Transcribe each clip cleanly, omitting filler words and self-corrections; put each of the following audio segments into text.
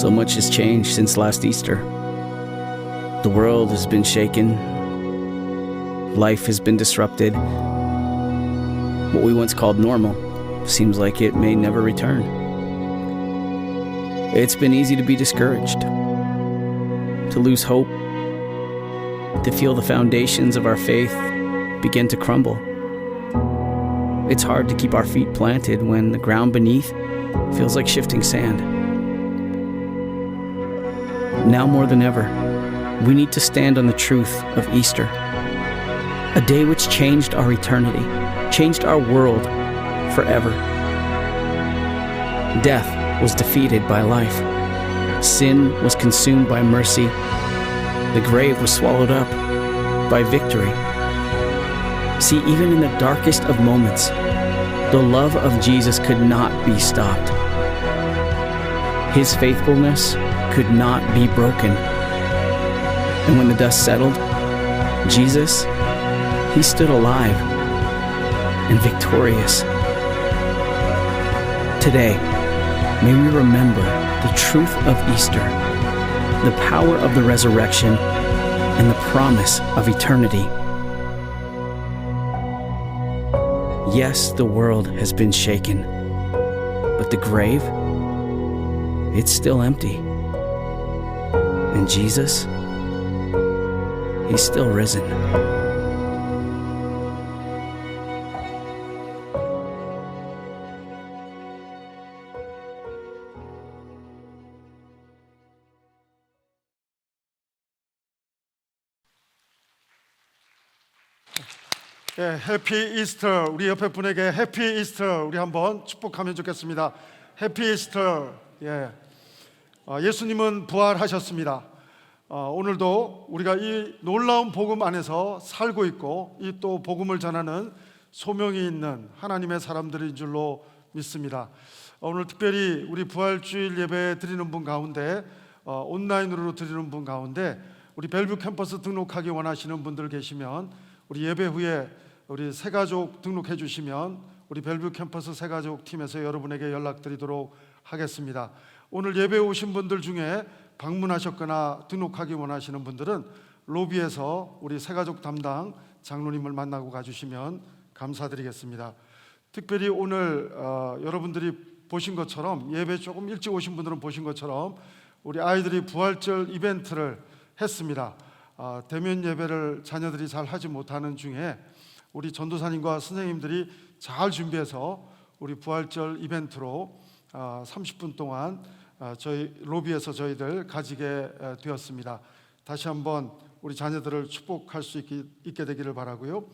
So much has changed since last Easter. The world has been shaken. Life has been disrupted. What we once called normal seems like it may never return. It's been easy to be discouraged, to lose hope, to feel the foundations of our faith begin to crumble. It's hard to keep our feet planted when the ground beneath feels like shifting sand. Now more than ever, we need to stand on the truth of Easter, a day which changed our eternity, changed our world forever. Death was defeated by life. Sin was consumed by mercy. The grave was swallowed up by victory. See, even in the darkest of moments, the love of Jesus could not be stopped. His faithfulness could not be broken. And when the dust settled, Jesus, he stood alive and victorious. Today, may we remember the truth of Easter, the power of the resurrection, and the promise of eternity. Yes, the world has been shaken, but the grave, it's still empty. And Jesus, he's still risen. 예, 해피 이스터. 우리 옆에 분에게 해피 이스터 우리 한번 축복하면 좋겠습니다. 해피 이스터. 예, 예수님은 부활하셨습니다. 오늘도 우리가 이 놀라운 복음 안에서 살고 있고 이 또 복음을 전하는 소명이 있는 하나님의 사람들인 줄로 믿습니다. 오늘 특별히 우리 부활주일 예배 드리는 분 가운데 온라인으로 드리는 분 가운데 우리 벨뷰 캠퍼스 등록하기 원하시는 분들 계시면 우리 예배 후에 우리 새가족 등록해 주시면 우리 벨뷰 캠퍼스 새가족 팀에서 여러분에게 연락드리도록 하겠습니다. 오늘 예배 오신 분들 중에 방문하셨거나 등록하기 원하시는 분들은 로비에서 우리 새가족 담당 장로님을 만나고 가주시면 감사드리겠습니다. 특별히 오늘 여러분들이 보신 것처럼 예배 조금 일찍 오신 분들은 보신 것처럼 우리 아이들이 부활절 이벤트를 했습니다. 대면 예배를 자녀들이 잘 하지 못하는 중에 우리 전도사님과 선생님들이 잘 준비해서 우리 부활절 이벤트로 30분 동안 저희 로비에서 저희들 가지게 되었습니다. 다시 한번 우리 자녀들을 축복할 수 있게 되기를 바라고요.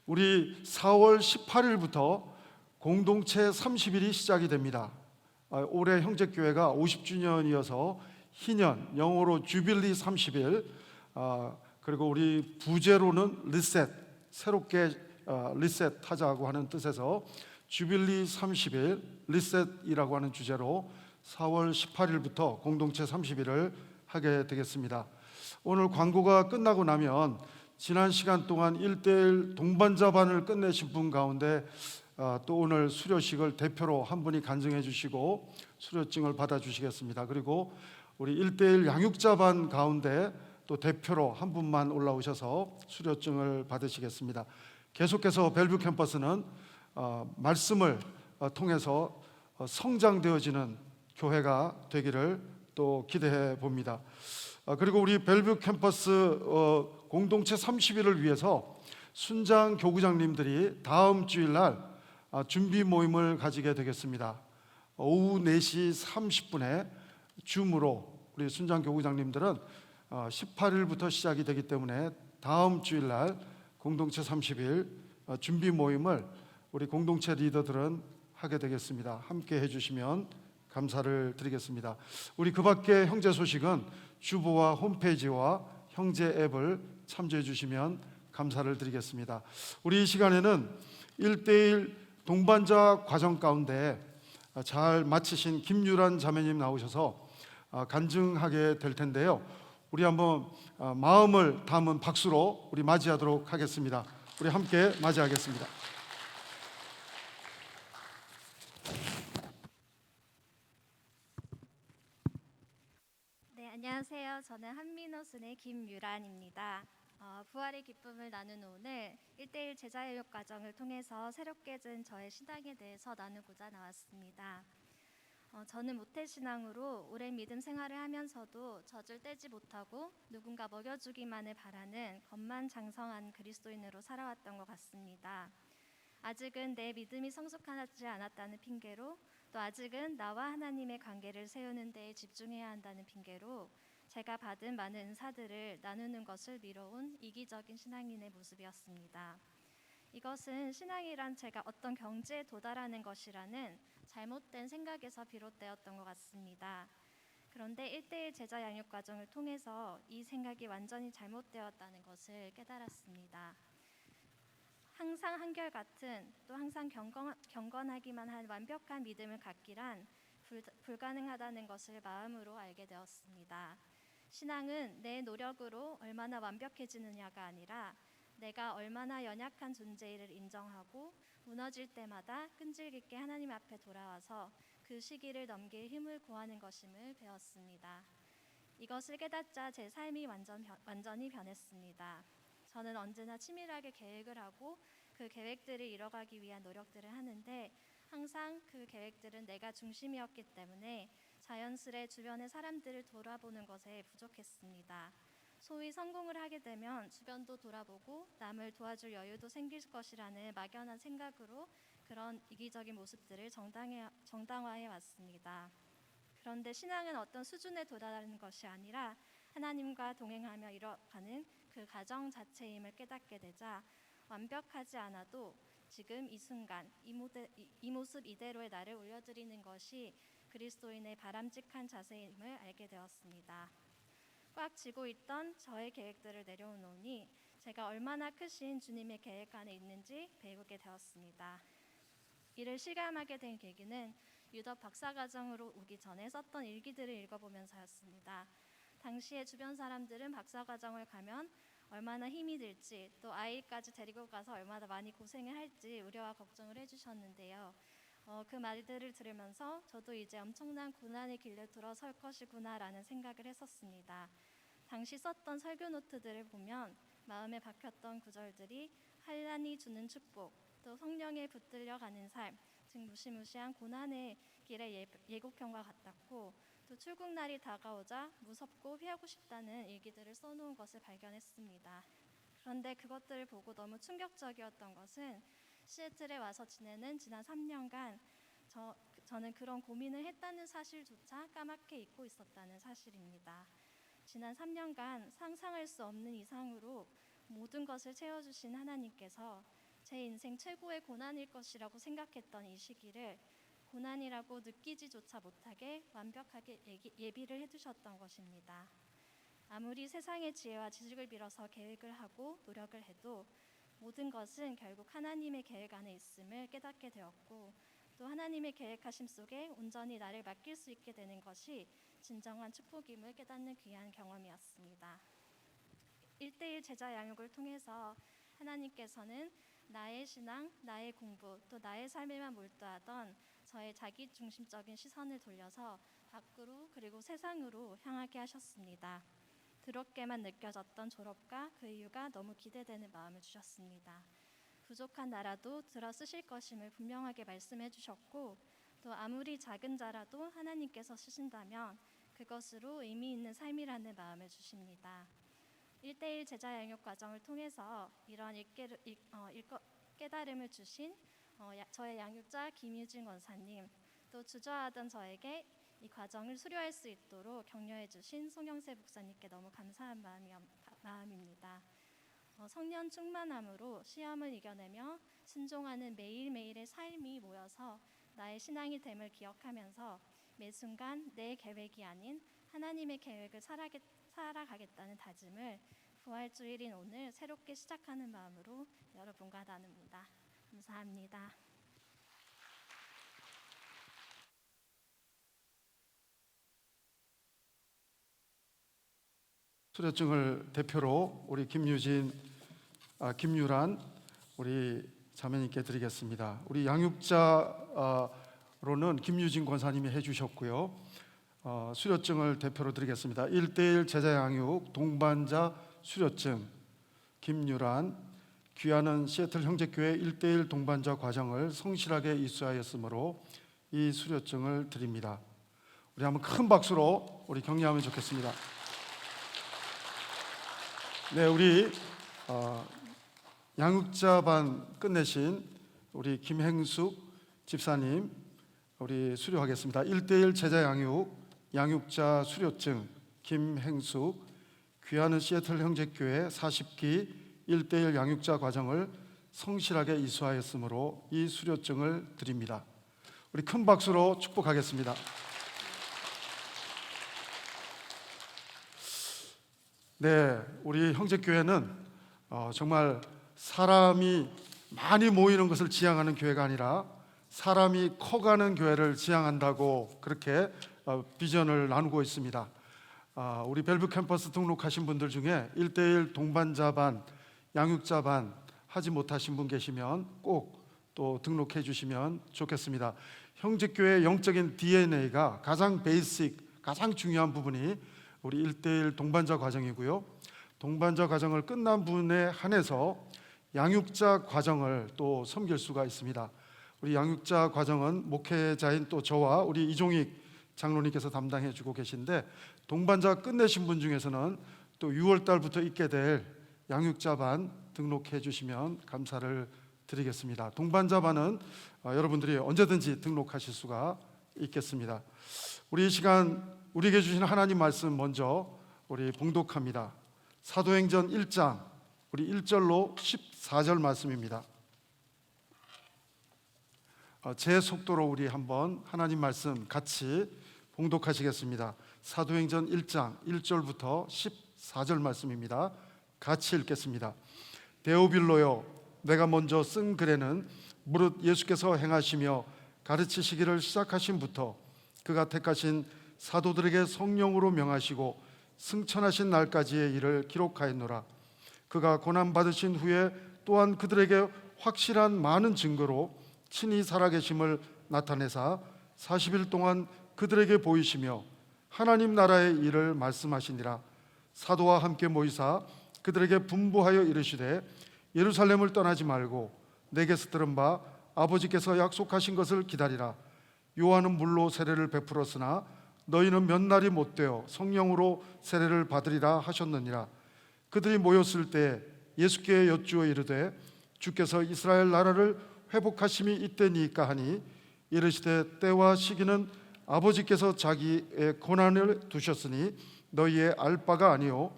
우리 4월 18일부터 공동체 30일이 시작이 됩니다. 올해 형제교회가 50주년이어서 희년, 영어로 주빌리 30일, 그리고 우리 부제로는 리셋, 새롭게 리셋하자고 하는 뜻에서 주빌리 30일, 리셋이라고 하는 주제로 4월 18일부터 공동체 30일을 하게 되겠습니다. 오늘 광고가 끝나고 나면 지난 시간 동안 1대1 동반자반을 끝내신 분 가운데 또 오늘 수료식을 대표로 한 분이 간증해 주시고 수료증을 받아 주시겠습니다. 그리고 우리 1대1 양육자반 가운데 또 대표로 한 분만 올라오셔서 수료증을 받으시겠습니다. 계속해서 벨뷰 캠퍼스는 말씀을 통해서 성장되어지는 교회가 되기를 또 기대해 봅니다. 그리고 우리 벨뷰 캠퍼스 공동체 30일을 위해서 순장 교구장님들이 다음 주일날 준비 모임을 가지게 되겠습니다. 오후 4시 30분에 줌으로 우리 순장 교구장님들은 18일부터 시작이 되기 때문에 다음 주일날 공동체 30일 준비 모임을 우리 공동체 리더들은 하게 되겠습니다. 함께 해주시면 감사를 드리겠습니다. 우리 그 밖에 형제 소식은 주보와 홈페이지와 형제 앱을 참조해 주시면 감사를 드리겠습니다. 우리 이 시간에는 1대1 동반자 과정 가운데 잘 마치신 김유란 자매님 나오셔서 간증하게 될 텐데요. 우리 한번 마음을 담은 박수로 우리 맞이하도록 하겠습니다. 우리 함께 맞이하겠습니다. 안녕하세요. 저는 한민호순의 김유란입니다. 부활의 기쁨을 나누는 오늘 1대1 제자교육 과정을 통해서 새롭게 든 저의 신앙에 대해서 나누고자 나왔습니다. 저는 모태신앙으로 오랜 믿음 생활을 하면서도 젖을 떼지 못하고 누군가 먹여주기만을 바라는 겉만장성한 그리스도인으로 살아왔던 것 같습니다. 아직은 내 믿음이 성숙하지 않았다는 핑계로, 또 아직은 나와 하나님의 관계를 세우는 데에 집중해야 한다는 핑계로 제가 받은 많은 은사들을 나누는 것을 미뤄온 이기적인 신앙인의 모습이었습니다. 이것은 신앙이란 제가 어떤 경지에 도달하는 것이라는 잘못된 생각에서 비롯되었던 것 같습니다. 그런데 1대1 제자 양육 과정을 통해서 이 생각이 완전히 잘못되었다는 것을 깨달았습니다. 항상 한결같은, 또 항상 경건하기만 한 완벽한 믿음을 갖기란 불가능하다는 것을 마음으로 알게 되었습니다. 신앙은 내 노력으로 얼마나 완벽해지느냐가 아니라 내가 얼마나 연약한 존재를 인정하고 무너질 때마다 끈질기게 하나님 앞에 돌아와서 그 시기를 넘길 힘을 구하는 것임을 배웠습니다. 이것을 깨닫자 제 삶이 완전히 변했습니다. 저는 언제나 치밀하게 계획을 하고 그 계획들을 이뤄가기 위한 노력들을 하는데 항상 그 계획들은 내가 중심이었기 때문에 자연스레 주변의 사람들을 돌아보는 것에 부족했습니다. 소위 성공을 하게 되면 주변도 돌아보고 남을 도와줄 여유도 생길 것이라는 막연한 생각으로 그런 이기적인 모습들을 정당화해 왔습니다. 그런데 신앙은 어떤 수준에 도달하는 것이 아니라 하나님과 동행하며 이뤄가는 그 과정 자체임을 깨닫게 되자 완벽하지 않아도 지금 이 순간 이 모습 이대로의 나를 올려드리는 것이 그리스도인의 바람직한 자세임을 알게 되었습니다. 꽉 쥐고 있던 저의 계획들을 내려놓으니 제가 얼마나 크신 주님의 계획 안에 있는지 배우게 되었습니다. 이를 실감하게 된 계기는 유럽 박사과정으로 오기 전에 썼던 일기들을 읽어보면서였습니다. 당시에 주변 사람들은 박사과정을 가면 얼마나 힘이 들지, 또 아이까지 데리고 가서 얼마나 많이 고생을 할지 우려와 걱정을 해주셨는데요. 그 말들을 들으면서 저도 이제 엄청난 고난의 길에 들어설 것이구나라는 생각을 했었습니다. 당시 썼던 설교 노트들을 보면 마음에 박혔던 구절들이 환난이 주는 축복, 또 성령에 붙들려 가는 삶, 즉 무시무시한 고난의 길의 예고편과 같았고, 또 출국날이 다가오자 무섭고 피하고 싶다는 일기들을 써놓은 것을 발견했습니다. 그런데 그것들을 보고 너무 충격적이었던 것은 시애틀에 와서 지내는 지난 3년간 저는 그런 고민을 했다는 사실조차 까맣게 잊고 있었다는 사실입니다. 지난 3년간 상상할 수 없는 이상으로 모든 것을 채워주신 하나님께서 제 인생 최고의 고난일 것이라고 생각했던 이 시기를 고난이라고 느끼지조차 못하게 완벽하게 예비를 해두셨던 것입니다. 아무리 세상의 지혜와 지식을 빌어서 계획을 하고 노력을 해도 모든 것은 결국 하나님의 계획 안에 있음을 깨닫게 되었고, 또 하나님의 계획하심 속에 온전히 나를 맡길 수 있게 되는 것이 진정한 축복임을 깨닫는 귀한 경험이었습니다. 1대1 제자 양육을 통해서 하나님께서는 나의 신앙, 나의 공부, 또 나의 삶에만 몰두하던 저의 자기중심적인 시선을 돌려서 밖으로 그리고 세상으로 향하게 하셨습니다. 드럽게만 느껴졌던 졸업과 그 이유가 너무 기대되는 마음을 주셨습니다. 부족한 나라도 들어 쓰실 것임을 분명하게 말씀해 주셨고, 또 아무리 작은 자라도 하나님께서 쓰신다면 그것으로 의미 있는 삶이라는 마음을 주십니다. 1대1 제자 양육 과정을 통해서 이러한 깨달음을 주신 저의 양육자 김유진 권사님, 또 주저하던 저에게 이 과정을 수료할 수 있도록 격려해 주신 송영세 목사님께 너무 감사한 마음입니다. 성령 충만함으로 시험을 이겨내며 순종하는 매일매일의 삶이 모여서 나의 신앙이 됨을 기억하면서 매 순간 내 계획이 아닌 하나님의 계획을 살아가겠다는 다짐을 부활주일인 오늘 새롭게 시작하는 마음으로 여러분과 나눕니다. 감사합니다. 수료증을 대표로 우리 김유란 우리 자매님께 드리겠습니다. 우리 양육자로는 김유진 권사님이 해주셨고요. 수료증을 대표로 드리겠습니다. 1대1 제자 양육 동반자 수료증 김유란, 귀하는 시애틀 형제교회 1대1 동반자 과정을 성실하게 이수하였으므로 이 수료증을 드립니다. 우리 한번 큰 박수로 우리 격려하면 좋겠습니다. 네, 우리 양육자반 끝내신 우리 김행숙 집사님 우리 수료하겠습니다. 1대1 제자 양육자 수료증 김행숙, 귀하는 시애틀 형제교회 40기 1대1 양육자 과정을 성실하게 이수하였으므로 이 수료증을 드립니다. 우리 큰 박수로 축복하겠습니다. 네, 우리 형제교회는 정말 사람이 많이 모이는 것을 지향하는 교회가 아니라 사람이 커가는 교회를 지향한다고 그렇게 비전을 나누고 있습니다. 우리 벨브 캠퍼스 등록하신 분들 중에 1대1 동반자반, 양육자반 하지 못하신 분 계시면 꼭 또 등록해 주시면 좋겠습니다. 형제교회의 영적인 DNA가 가장 베이직, 가장 중요한 부분이 우리 1대1 동반자 과정이고요. 동반자 과정을 끝난 분에 한해서 양육자 과정을 또 섬길 수가 있습니다. 우리 양육자 과정은 목회자인 또 저와 우리 이종익 장로님께서 담당해 주고 계신데, 동반자 끝내신 분 중에서는 또 6월 달부터 있게 될 양육자반 등록해 주시면 감사를 드리겠습니다. 동반자반은 여러분들이 언제든지 등록하실 수가 있겠습니다. 우리 이 시간 우리에게 주신 하나님 말씀 먼저 우리 봉독합니다. 사도행전 1장 우리 1절로 14절 말씀입니다. 제 속도로 우리 한번 하나님 말씀 같이 봉독하시겠습니다. 사도행전 1장 1절부터 14절 말씀입니다. 같이 읽겠습니다. 데오빌로여, 내가 먼저 쓴 글에는 무릇 예수께서 행하시며 가르치시기를 시작하신부터 그가 택하신 사도들에게 성령으로 명하시고 승천하신 날까지의 일을 기록하였노라. 그가 고난받으신 후에 또한 그들에게 확실한 많은 증거로 친히 살아계심을 나타내사 40일 동안 그들에게 보이시며 하나님 나라의 일을 말씀하시니라. 사도와 함께 모이사 그들에게 분부하여 이르시되 예루살렘을 떠나지 말고 내게서 들은 바 아버지께서 약속하신 것을 기다리라. 요한은 물로 세례를 베풀었으나 너희는 몇 날이 못되어 성령으로 세례를 받으리라 하셨느니라. 그들이 모였을 때 예수께 여쭈어 이르되 주께서 이스라엘 나라를 회복하심이 이때니까 하니 이르시되 때와 시기는 아버지께서 자기의 권한을 두셨으니 너희의 알 바가 아니요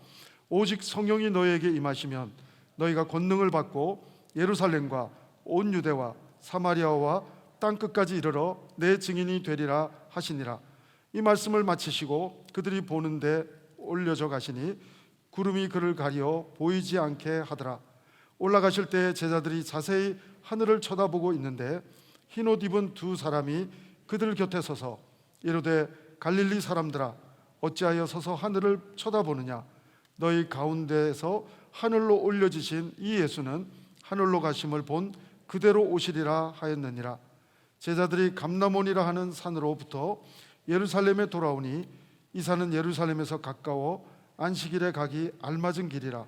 오직 성령이 너희에게 임하시면 너희가 권능을 받고 예루살렘과 온 유대와 사마리아와 땅끝까지 이르러 내 증인이 되리라 하시니라. 이 말씀을 마치시고 그들이 보는데 올려져 가시니 구름이 그를 가리어 보이지 않게 하더라. 올라가실 때 제자들이 자세히 하늘을 쳐다보고 있는데 흰옷 입은 두 사람이 그들 곁에 서서 이르되 갈릴리 사람들아 어찌하여 서서 하늘을 쳐다보느냐. 너희 가운데에서 하늘로 올려지신 이 예수는 하늘로 가심을 본 그대로 오시리라 하였느니라. 제자들이 감람원이라 하는 산으로부터 예루살렘에 돌아오니 이 산은 예루살렘에서 가까워 안식일에 가기 알맞은 길이라.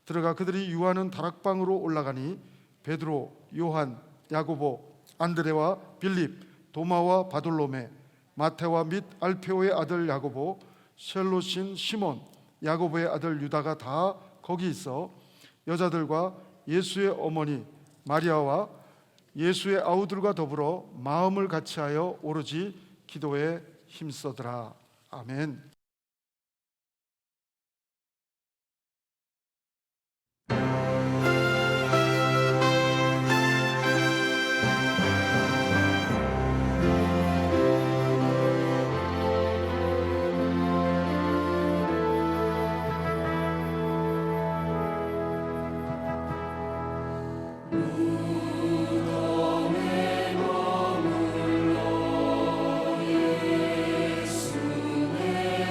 들어가 그들이 유하는 다락방으로 올라가니 베드로, 요한, 야고보, 안드레와 빌립, 도마와 바돌로메, 마테와 및 알페오의 아들 야고보, 셀롯인 시몬, 야고보의 아들 유다가 다 거기 있어 여자들과 예수의 어머니 마리아와 예수의 아우들과 더불어 마음을 같이하여 오로지 기도에 힘써더라. 아멘. 예수의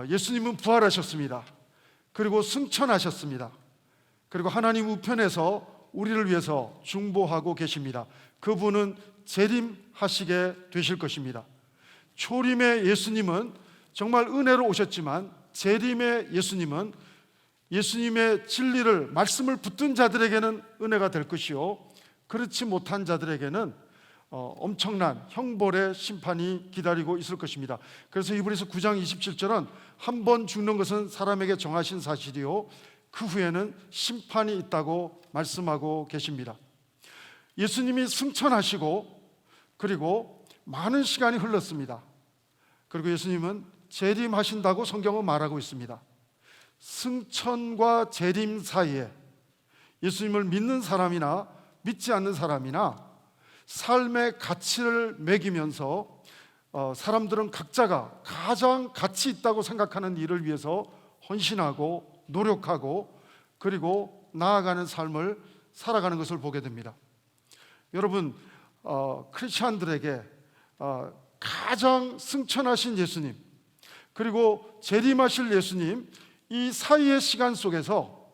예수님은 부활하셨습니다. 그리고 승천하셨습니다. 그리고 하나님 우편에서 우리를 위해서 중보하고 계십니다. 그분은 재림하시게 되실 것입니다. 초림의 예수님은 정말 은혜로 오셨지만 재림의 예수님은 예수님의 진리를 말씀을 붙든 자들에게는 은혜가 될 것이요 그렇지 못한 자들에게는 엄청난 형벌의 심판이 기다리고 있을 것입니다. 그래서 히브리서 9장 27절은 한 번 죽는 것은 사람에게 정하신 사실이요 그 후에는 심판이 있다고 말씀하고 계십니다. 예수님이 승천하시고 그리고 많은 시간이 흘렀습니다. 그리고 예수님은 재림하신다고 성경은 말하고 있습니다. 승천과 재림 사이에 예수님을 믿는 사람이나 믿지 않는 사람이나 삶의 가치를 매기면서 사람들은 각자가 가장 가치 있다고 생각하는 일을 위해서 헌신하고 노력하고 그리고 나아가는 삶을 살아가는 것을 보게 됩니다. 여러분, 크리스찬들에게 가장 승천하신 예수님 그리고 재림하실 예수님 이 사이의 시간 속에서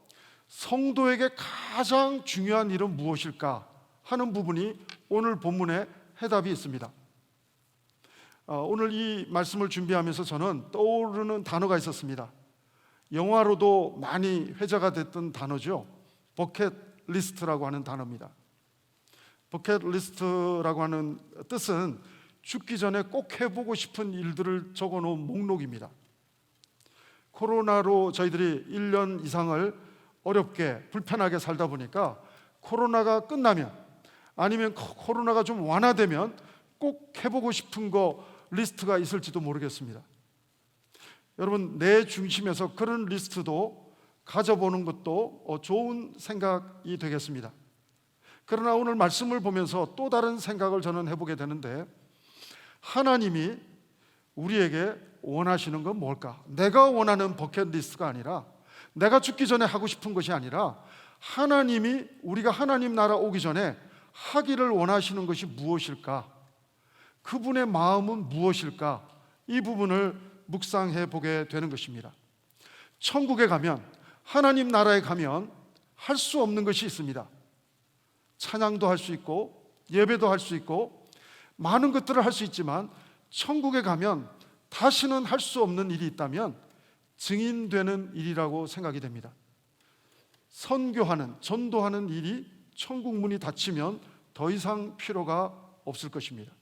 성도에게 가장 중요한 일은 무엇일까 하는 부분이 오늘 본문에 해답이 있습니다. 오늘 이 말씀을 준비하면서 저는 떠오르는 단어가 있었습니다. 영화로도 많이 회자가 됐던 단어죠. 버킷리스트라고 하는 단어입니다. 버킷리스트라고 하는 뜻은 죽기 전에 꼭 해보고 싶은 일들을 적어놓은 목록입니다. 코로나로 저희들이 1년 이상을 어렵게 불편하게 살다 보니까 코로나가 끝나면 아니면 코로나가 좀 완화되면 꼭 해보고 싶은 거 리스트가 있을지도 모르겠습니다. 여러분, 내 중심에서 그런 리스트도 가져보는 것도 좋은 생각이 되겠습니다. 그러나 오늘 말씀을 보면서 또 다른 생각을 저는 해보게 되는데 하나님이 우리에게 원하시는 건 뭘까? 내가 원하는 버킷리스트가 아니라 내가 죽기 전에 하고 싶은 것이 아니라 하나님이 우리가 하나님 나라 오기 전에 하기를 원하시는 것이 무엇일까? 그분의 마음은 무엇일까? 이 부분을 묵상해 보게 되는 것입니다. 천국에 가면 하나님 나라에 가면 할 수 없는 것이 있습니다. 찬양도 할 수 있고 예배도 할 수 있고 많은 것들을 할 수 있지만 천국에 가면 다시는 할 수 없는 일이 있다면 증인되는 일이라고 생각이 됩니다. 선교하는, 전도하는 일이 천국 문이 닫히면 더 이상 필요가 없을 것입니다.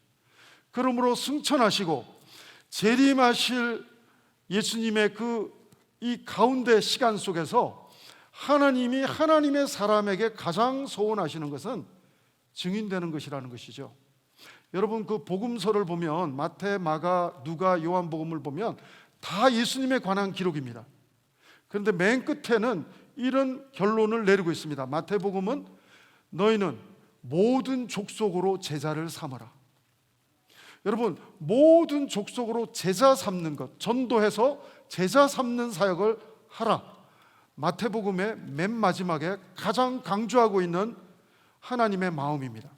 그러므로 승천하시고 재림하실 예수님의 이 가운데 시간 속에서 하나님이 하나님의 사람에게 가장 소원하시는 것은 증인되는 것이라는 것이죠. 여러분, 그 복음서를 보면 마태, 마가, 누가, 요한복음을 보면 다 예수님에 관한 기록입니다. 그런데 맨 끝에는 이런 결론을 내리고 있습니다. 마태복음은 너희는 모든 족속으로 제자를 삼으라. 여러분, 모든 족속으로 제자 삼는 것, 전도해서 제자 삼는 사역을 하라. 마태복음의 맨 마지막에 가장 강조하고 있는 하나님의 마음입니다.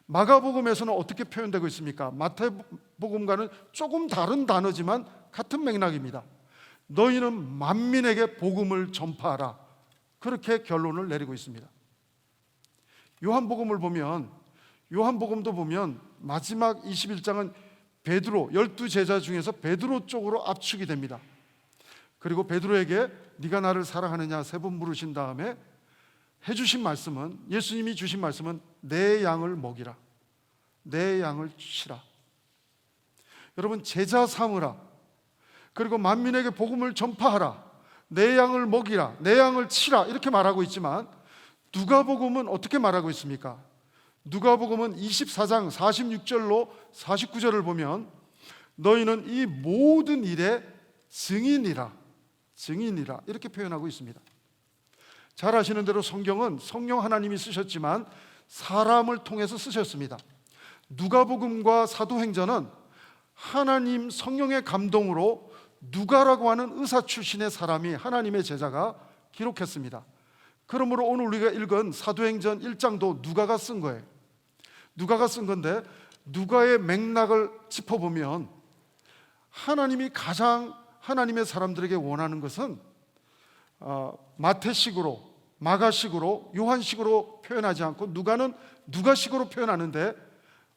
마가복음에서는 어떻게 표현되고 있습니까? 마태복음과는 조금 다른 단어지만 같은 맥락입니다. 너희는 만민에게 복음을 전파하라. 그렇게 결론을 내리고 있습니다. 요한복음도 보면 마지막 21장은 베드로, 12제자 중에서 베드로 쪽으로 압축이 됩니다. 그리고 베드로에게 네가 나를 사랑하느냐 3번 물으신 다음에 해주신 말씀은, 예수님이 주신 말씀은 내 양을 먹이라, 내 양을 치라. 여러분, 제자 삼으라, 그리고 만민에게 복음을 전파하라, 내 양을 먹이라, 내 양을 치라, 이렇게 말하고 있지만 누가복음은 어떻게 말하고 있습니까? 누가복음은 24장 46절로 49절을 보면 너희는 이 모든 일의 증인이라 이렇게 표현하고 있습니다. 잘 아시는 대로 성경은 성령 하나님이 쓰셨지만 사람을 통해서 쓰셨습니다. 누가복음과 사도행전은 하나님 성령의 감동으로 누가라고 하는 의사 출신의 사람이, 하나님의 제자가 기록했습니다. 그러므로 오늘 우리가 읽은 사도행전 1장도 누가가 쓴 거예요. 누가가 쓴 건데 하나님의 사람들에게 원하는 것은 마태식으로, 마가식으로, 요한식으로 표현하지 않고 누가는 누가식으로 표현하는데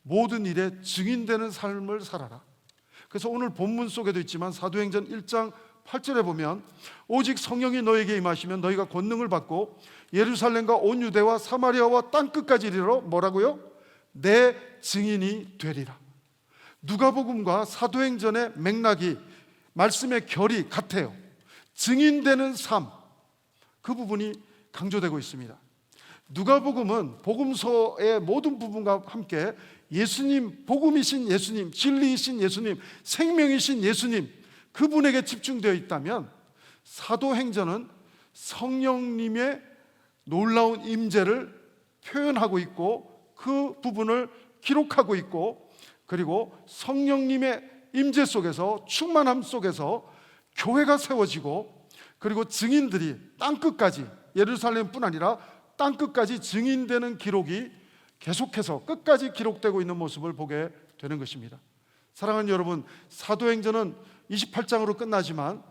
모든 일에 증인되는 삶을 살아라. 그래서 오늘 본문 속에도 있지만 사도행전 1장 8절에 보면 오직 성령이 너에게 임하시면 너희가 권능을 받고 예루살렘과 온 유대와 사마리아와 땅끝까지 이르러 뭐라고요? 내 증인이 되리라. 누가복음과 사도행전의 맥락이 말씀의 결이 같아요. 증인되는 삶, 그 부분이 강조되고 있습니다. 누가복음은 복음서의 모든 부분과 함께 예수님, 복음이신 예수님, 진리이신 예수님, 생명이신 예수님, 그분에게 집중되어 있다면 사도행전은 성령님의 놀라운 임재를 표현하고 있고 그 부분을 기록하고 있고, 그리고 성령님의 임재 속에서, 충만함 속에서 교회가 세워지고, 그리고 증인들이 땅끝까지, 예루살렘뿐 아니라 땅끝까지 증인되는 기록이 계속해서 끝까지 기록되고 있는 모습을 보게 되는 것입니다. 사랑하는 여러분, 사도행전은 28장으로 끝나지만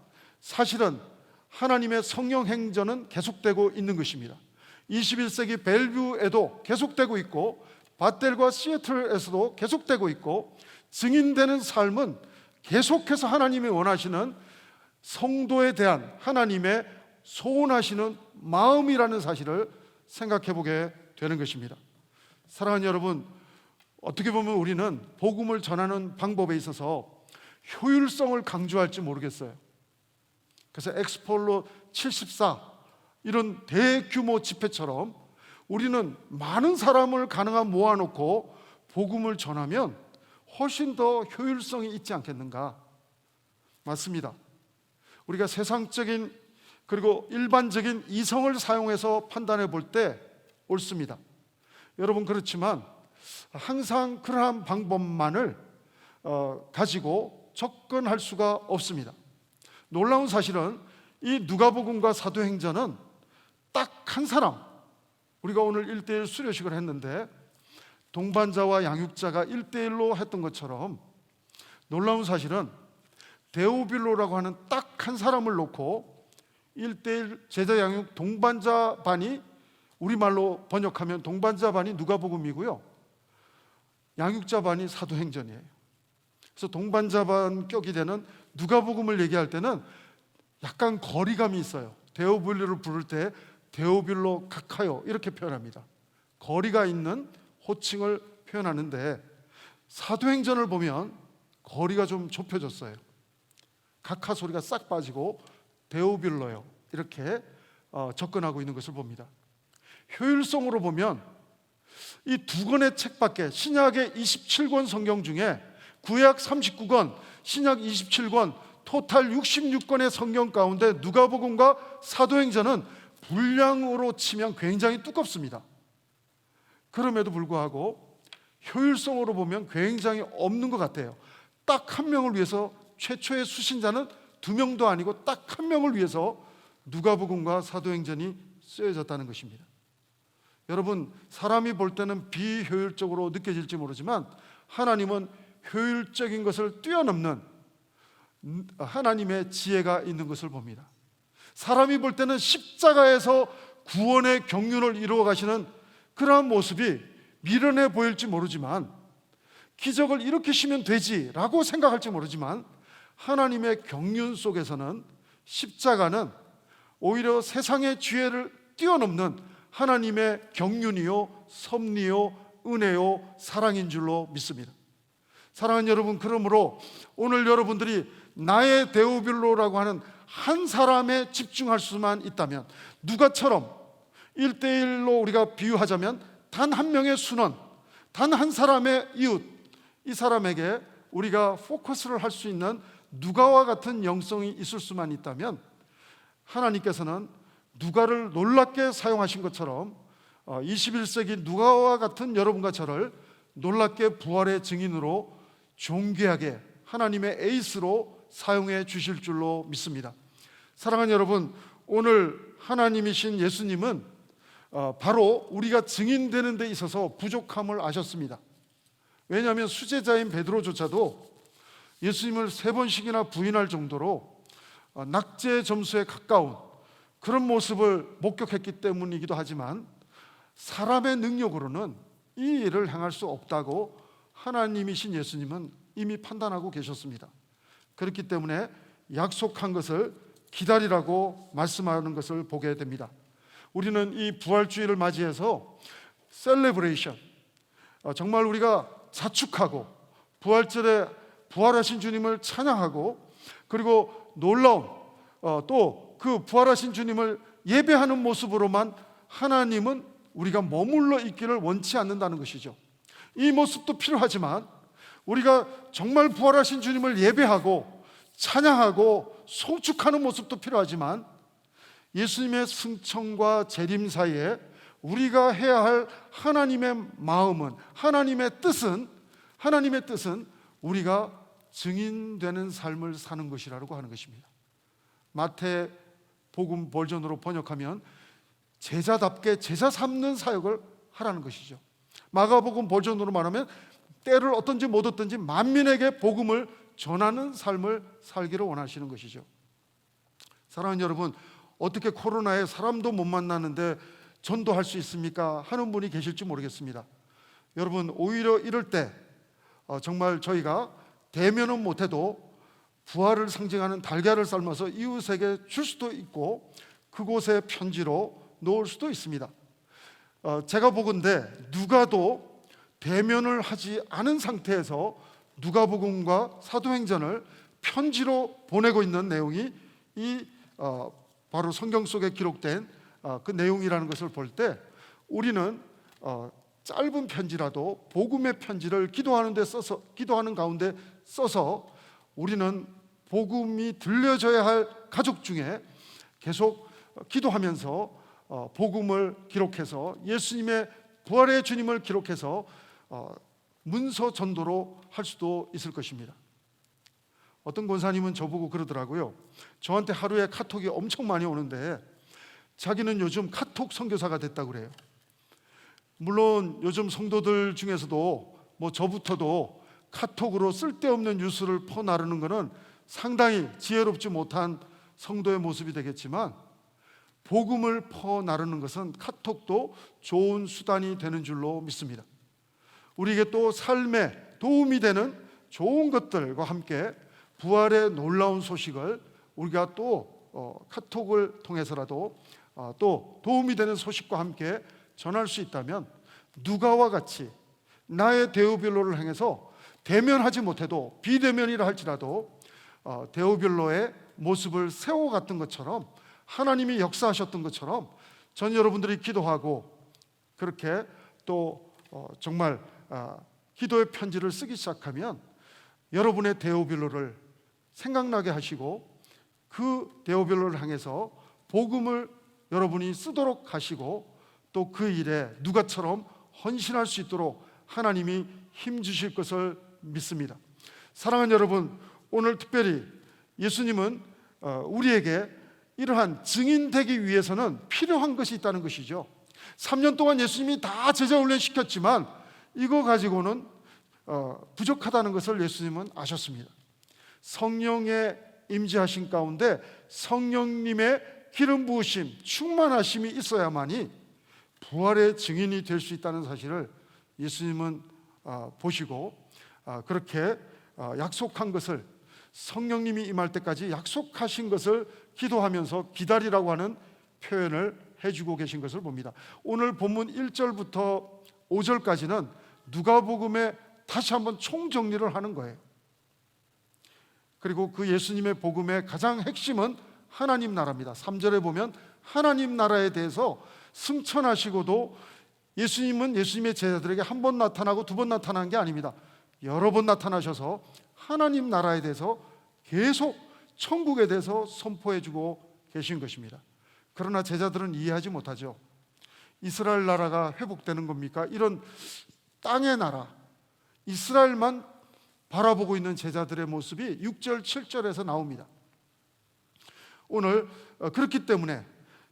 사실은 하나님의 성령 행전은 계속되고 있는 것입니다. 21세기 벨뷰에도 계속되고 있고 바텔과 시애틀에서도 계속되고 있고, 증인되는 삶은 계속해서 하나님이 원하시는 성도에 대한 하나님의 소원하시는 마음이라는 사실을 생각해 보게 되는 것입니다. 사랑하는 여러분, 어떻게 보면 우리는 복음을 전하는 방법에 있어서 효율성을 강조할지 모르겠어요. 그래서 엑스폴로 74 이런 대규모 집회처럼 우리는 많은 사람을 가능한 모아놓고 복음을 전하면 훨씬 더 효율성이 있지 않겠는가? 맞습니다. 우리가 세상적인 그리고 일반적인 이성을 사용해서 판단해 볼 때 옳습니다. 여러분, 그렇지만 항상 그러한 방법만을 가지고 접근할 수가 없습니다. 놀라운 사실은 이 누가복음과 사도행전은 딱 한 사람, 우리가 오늘 1대1 수료식을 했는데 동반자와 양육자가 1대1로 했던 것처럼 놀라운 사실은 데오빌로라고 하는 딱 한 사람을 놓고 1대1 제자 양육 동반자 반이, 우리말로 번역하면 동반자 반이 누가복음이고요, 양육자 반이 사도행전이에요. 그래서 동반자 반 격이 되는 누가복음을 얘기할 때는 약간 거리감이 있어요. 데오빌로를 부를 때 데오빌로 카카요 이렇게 표현합니다. 거리가 있는 호칭을 표현하는데 사도행전을 보면 거리가 좀 좁혀졌어요. 카카 소리가 싹 빠지고 데오빌로요 이렇게 접근하고 있는 것을 봅니다. 효율성으로 보면 이 두 권의 책밖에, 신약의 27권 성경 중에 구약 39권, 신약 27권, 토탈 66권의 성경 가운데 누가복음과 사도행전은 분량으로 치면 굉장히 두껍습니다. 그럼에도 불구하고 효율성으로 보면 굉장히 없는 것 같아요. 딱 한 명을 위해서, 최초의 수신자는 2명도 아니고 딱 한 명을 위해서 누가복음과 사도행전이 쓰여졌다는 것입니다. 여러분, 사람이 볼 때는 비효율적으로 느껴질지 모르지만 하나님은 효율적인 것을 뛰어넘는 하나님의 지혜가 있는 것을 봅니다. 사람이 볼 때는 십자가에서 구원의 경륜을 이루어 가시는 그러한 모습이 미련해 보일지 모르지만, 기적을 일으키시면 되지라고 생각할지 모르지만, 하나님의 경륜 속에서는 십자가는 오히려 세상의 지혜를 뛰어넘는 하나님의 경륜이요, 섭리요, 은혜요, 사랑인 줄로 믿습니다. 사랑하는 여러분, 그러므로 오늘 여러분들이 나의 데오빌로라고 하는 한 사람에 집중할 수만 있다면, 누가처럼 1대1로 우리가 비유하자면 단 한 명의 순원, 단 한 사람의 이웃, 이 사람에게 우리가 포커스를 할 수 있는 누가와 같은 영성이 있을 수만 있다면, 하나님께서는 누가를 놀랍게 사용하신 것처럼 21세기 누가와 같은 여러분과 저를 놀랍게 부활의 증인으로 존귀하게 하나님의 에이스로 사용해 주실 줄로 믿습니다. 사랑하는 여러분, 오늘 하나님이신 예수님은 바로 우리가 증인되는 데 있어서 부족함을 아셨습니다. 왜냐하면 수제자인 베드로조차도 예수님을 3번씩이나 부인할 정도로 낙제 점수에 가까운 그런 모습을 목격했기 때문이기도 하지만 사람의 능력으로는 이 일을 행할 수 없다고 하나님이신 예수님은 이미 판단하고 계셨습니다. 그렇기 때문에 약속한 것을 기다리라고 말씀하는 것을 보게 됩니다. 우리는 이 부활주의를 맞이해서 셀레브레이션, 정말 우리가 자축하고 부활절에 부활하신 주님을 찬양하고 그리고 놀라운 또 그 부활하신 주님을 예배하는 모습으로만 하나님은 우리가 머물러 있기를 원치 않는다는 것이죠. 이 모습도 필요하지만 우리가 정말 부활하신 주님을 예배하고 찬양하고 송축하는 모습도 필요하지만 예수님의 승천과 재림 사이에 우리가 해야 할 하나님의 마음은, 하나님의 뜻은 우리가 증인되는 삶을 사는 것이라고 하는 것입니다. 마태 복음 버전으로 번역하면 제자답게 제자 삼는 사역을 하라는 것이죠. 마가복음 버전으로 말하면 때를 얻든지 못 얻든지 만민에게 복음을 전하는 삶을 살기를 원하시는 것이죠. 사랑하는 여러분, 어떻게 코로나에 사람도 못 만나는데 전도할 수 있습니까? 하는 분이 계실지 모르겠습니다. 여러분, 오히려 이럴 때 정말 저희가 대면은 못해도 부활을 상징하는 달걀을 삶아서 이웃에게 줄 수도 있고 그곳에 편지로 놓을 수도 있습니다. 제가 보건대 누가도 대면을 하지 않은 상태에서 누가복음과 사도행전을 편지로 보내고 있는 내용이 이 바로 성경 속에 기록된 그 내용이라는 것을 볼 때 우리는 짧은 편지라도 복음의 편지를 기도하는 가운데 써서 우리는 복음이 들려져야 할 가족 중에 계속 기도하면서 복음을 기록해서 예수님의 부활의 주님을 기록해서 문서 전도로 할 수도 있을 것입니다. 어떤 권사님은 저보고 그러더라고요. 저한테 하루에 카톡이 엄청 많이 오는데 자기는 요즘 카톡 선교사가 됐다고 그래요. 물론 요즘 성도들 중에서도 뭐 저부터도 카톡으로 쓸데없는 뉴스를 퍼나르는 것은 상당히 지혜롭지 못한 성도의 모습이 되겠지만 복음을 퍼나르는 것은 카톡도 좋은 수단이 되는 줄로 믿습니다. 우리에게 또 삶에 도움이 되는 좋은 것들과 함께 부활의 놀라운 소식을 우리가 또 카톡을 통해서라도 또 도움이 되는 소식과 함께 전할 수 있다면 누가와 같이 나의 데오빌로를 향해서 대면하지 못해도 비대면이라 할지라도 데오빌로의 모습을 세워갔던 것처럼 하나님이 역사하셨던 것처럼 전 여러분들이 기도하고 그렇게 또 정말 기도의 편지를 쓰기 시작하면 여러분의 데오빌로를 생각나게 하시고 그 데오빌로를 향해서 복음을 여러분이 쓰도록 하시고 또 그 일에 누가처럼 헌신할 수 있도록 하나님이 힘주실 것을 믿습니다. 사랑하는 여러분, 오늘 특별히 예수님은 우리에게 이러한 증인되기 위해서는 필요한 것이 있다는 것이죠. 3년 동안 예수님이 다 제자 훈련시켰지만 이거 가지고는 부족하다는 것을 예수님은 아셨습니다. 성령의 임재하신 가운데 성령님의 기름 부으심, 충만하심이 있어야만이 부활의 증인이 될 수 있다는 사실을 예수님은 보시고 그렇게 약속한 것을 성령님이 임할 때까지 약속하신 것을 기도하면서 기다리라고 하는 표현을 해주고 계신 것을 봅니다. 오늘 본문 1절부터 5절까지는 누가복음에 다시 한번 총정리를 하는 거예요. 그리고 그 예수님의 복음의 가장 핵심은 하나님 나라입니다. 3절에 보면 하나님 나라에 대해서 승천하시고도 예수님은 예수님의 제자들에게 한 번 나타나고 두 번 나타난 게 아닙니다. 여러 번 나타나셔서 하나님 나라에 대해서 계속 천국에 대해서 선포해주고 계신 것입니다. 그러나 제자들은 이해하지 못하죠. 이스라엘 나라가 회복되는 겁니까? 이런 땅의 나라, 이스라엘만 바라보고 있는 제자들의 모습이 6절, 7절에서 나옵니다. 오늘 그렇기 때문에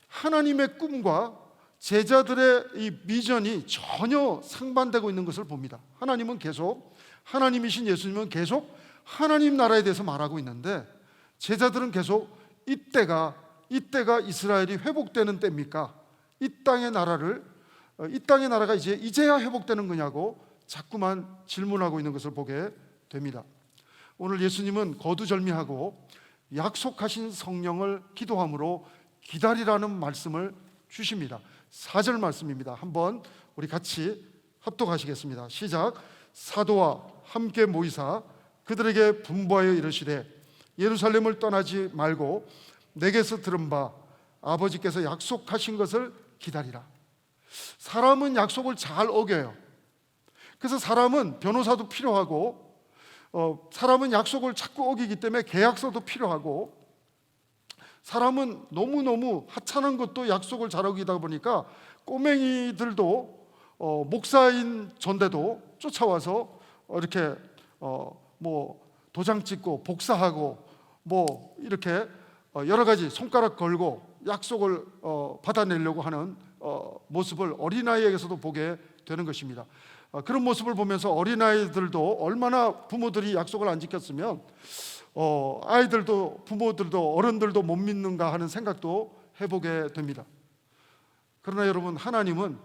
하나님의 꿈과 제자들의 이 비전이 전혀 상반되고 있는 것을 봅니다. 하나님은 계속, 하나님이신 예수님은 계속 하나님 나라에 대해서 말하고 있는데 제자들은 계속 이때가 이스라엘이 회복되는 때입니까? 이 땅의 나라가 이제야 회복되는 거냐고 자꾸만 질문하고 있는 것을 보게 됩니다. 오늘 예수님은 거두절미하고 약속하신 성령을 기도함으로 기다리라는 말씀을 주십니다. 4절 말씀입니다. 한번 우리 같이 합독하시겠습니다. 시작. 사도와 함께 모이사 그들에게 분부하여 이르시되 예루살렘을 떠나지 말고 내게서 들은 바 아버지께서 약속하신 것을 기다리라. 사람은 약속을 잘 어겨요. 그래서 사람은 변호사도 필요하고 사람은 약속을 자꾸 어기기 때문에 계약서도 필요하고 사람은 너무너무 하찮은 것도 약속을 잘 어기다 보니까 꼬맹이들도 목사인 전대도 쫓아와서 이렇게 도장 찍고 복사하고 이렇게 여러 가지 손가락 걸고 약속을 받아내려고 하는 모습을 어린아이에게서도 보게 되는 것입니다. 그런 모습을 보면서 어린아이들도 얼마나 부모들이 약속을 안 지켰으면 아이들도 부모들도 어른들도 못 믿는가 하는 생각도 해보게 됩니다. 그러나 여러분, 하나님은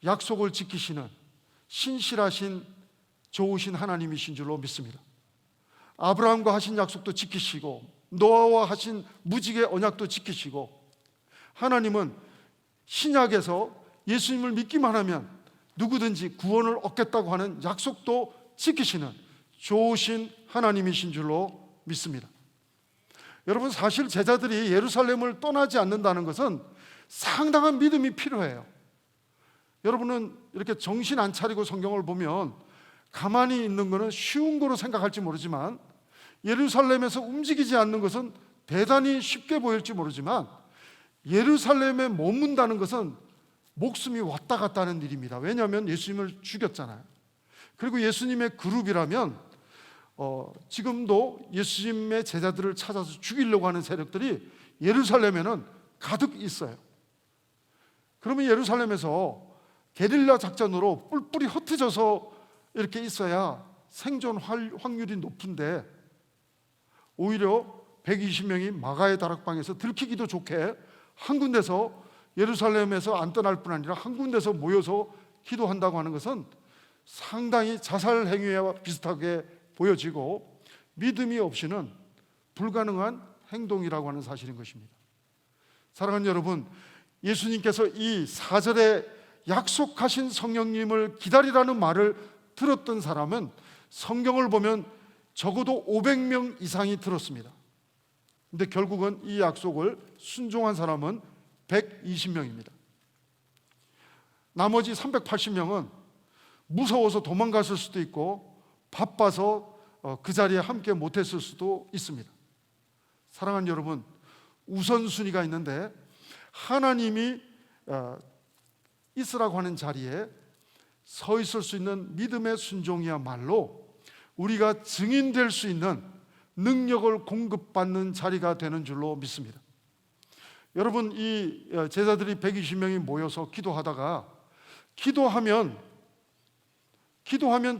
약속을 지키시는 신실하신 좋으신 하나님이신 줄로 믿습니다. 아브라함과 하신 약속도 지키시고 노아와 하신 무지개 언약도 지키시고 하나님은 신약에서 예수님을 믿기만 하면 누구든지 구원을 얻겠다고 하는 약속도 지키시는 좋으신 하나님이신 줄로 믿습니다. 여러분, 사실 제자들이 예루살렘을 떠나지 않는다는 것은 상당한 믿음이 필요해요. 여러분은 이렇게 정신 안 차리고 성경을 보면 가만히 있는 것은 쉬운 거로 생각할지 모르지만 예루살렘에서 움직이지 않는 것은 대단히 쉽게 보일지 모르지만 예루살렘에 머문다는 것은 목숨이 왔다 갔다 하는 일입니다. 왜냐하면 예수님을 죽였잖아요. 그리고 예수님의 그룹이라면 지금도 예수님의 제자들을 찾아서 죽이려고 하는 세력들이 예루살렘에는 가득 있어요. 그러면 예루살렘에서 게릴라 작전으로 뿔뿔이 흩어져서 이렇게 있어야 생존 확률이 높은데 오히려 120명이 마가의 다락방에서 들키기도 좋게 한 군데서 예루살렘에서 안 떠날 뿐 아니라 한 군데서 모여서 기도한다고 하는 것은 상당히 자살 행위와 비슷하게 보여지고 믿음이 없이는 불가능한 행동이라고 하는 사실인 것입니다. 사랑하는 여러분, 예수님께서 이 4절에 약속하신 성령님을 기다리라는 말을 들었던 사람은 성경을 보면 적어도 500명 이상이 들었습니다. 근데 결국은 이 약속을 순종한 사람은 120명입니다. 나머지 380명은 무서워서 도망갔을 수도 있고 바빠서 그 자리에 함께 못했을 수도 있습니다. 사랑하는 여러분, 우선순위가 있는데 하나님이 있으라고 하는 자리에 서 있을 수 있는 믿음의 순종이야말로 우리가 증인될 수 있는 능력을 공급받는 자리가 되는 줄로 믿습니다. 여러분, 이 제자들이 120명이 모여서 기도하다가 기도하면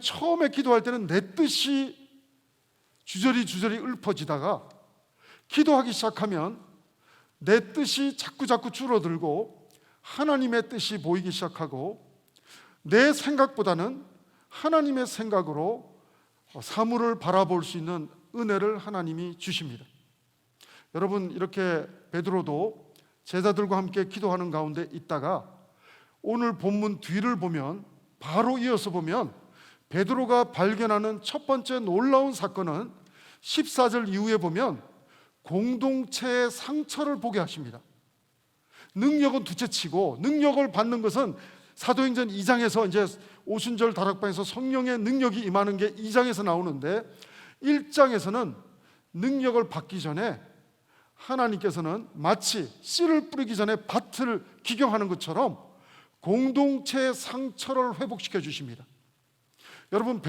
처음에 기도할 때는 내 뜻이 주저리 읊어지다가 기도하기 시작하면 내 뜻이 자꾸 줄어들고 하나님의 뜻이 보이기 시작하고 내 생각보다는 하나님의 생각으로 사물을 바라볼 수 있는 은혜를 하나님이 주십니다. 여러분, 이렇게 베드로도 제자들과 함께 기도하는 가운데 있다가 오늘 본문 뒤를 보면 바로 이어서 보면 베드로가 발견하는 첫 번째 놀라운 사건은 14절 이후에 보면 공동체의 상처를 보게 하십니다. 능력은 둘째치고 능력을 받는 것은 사도행전 2장에서 이제 오순절 다락방에서 성령의 능력이 임하는 게 2장에서 나오는데 1장에서는 능력을 받기 전에 하나님께서는 마치 씨를 뿌리기 전에 밭을 기경하는 것처럼 공동체의 상처를 회복시켜 주십니다. 여러분,